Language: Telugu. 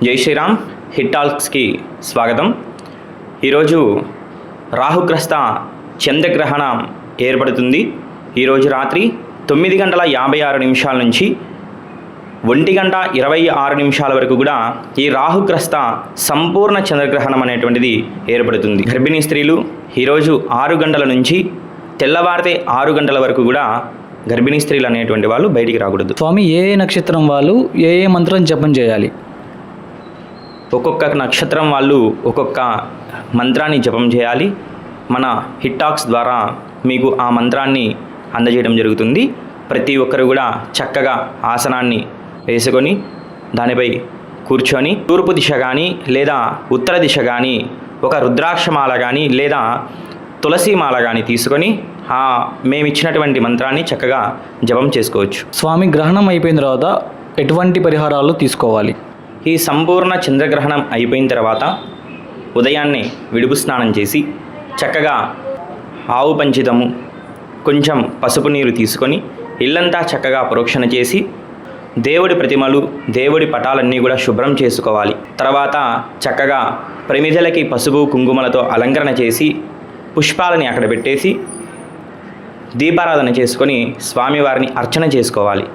జై శ్రీరామ్. హిట్ టాక్స్కి స్వాగతం. ఈరోజు రాహుగ్రస్త చంద్రగ్రహణం ఏర్పడుతుంది. ఈరోజు రాత్రి 9:56 నుంచి 1:26 వరకు కూడా ఈ రాహుగ్రస్త సంపూర్ణ చంద్రగ్రహణం అనేటువంటిది ఏర్పడుతుంది. గర్భిణీ స్త్రీలు ఈరోజు 6 గంటల నుంచి తెల్లవారితే 6 గంటల వరకు కూడా గర్భిణీ స్త్రీలు అనేటువంటి వాళ్ళు బయటికి రాకూడదు. స్వామి, ఏ నక్షత్రం వాళ్ళు ఏ మంత్రం జపం చేయాలి? ఒక్కొక్క నక్షత్రం వాళ్ళు ఒక్కొక్క మంత్రాన్ని జపం చేయాలి. మన హిట్ టాక్స్ ద్వారా మీకు ఆ మంత్రాన్ని అందజేయడం జరుగుతుంది. ప్రతి ఒక్కరు కూడా చక్కగా ఆసనాన్ని వేసుకొని దానిపై కూర్చొని తూర్పు దిశ కానీ లేదా ఉత్తర దిశ కానీ ఒక రుద్రాక్షమాల కానీ లేదా తులసి మాల కానీ తీసుకొని మేమిచ్చినటువంటి మంత్రాన్ని చక్కగా జపం చేసుకోవచ్చు. స్వామి, గ్రహణం అయిపోయిన తర్వాత ఎటువంటి పరిహారాలు తీసుకోవాలి? ఈ సంపూర్ణ చంద్రగ్రహణం అయిపోయిన తర్వాత ఉదయాన్నే విడుపు స్నానం చేసి చక్కగా ఆవు పంచితము కొంచెం పసుపు నీరు తీసుకొని ఇల్లంతా చక్కగా ప్రోక్షణ చేసి దేవుడి ప్రతిమలు దేవుడి పటాలన్నీ కూడా శుభ్రం చేసుకోవాలి. తర్వాత చక్కగా ప్రమిదలకి పసుపు కుంకుమలతో అలంకరణ చేసి పుష్పాలని అక్కడ పెట్టేసి దీపారాధన చేసుకొని స్వామివారిని అర్చన చేసుకోవాలి.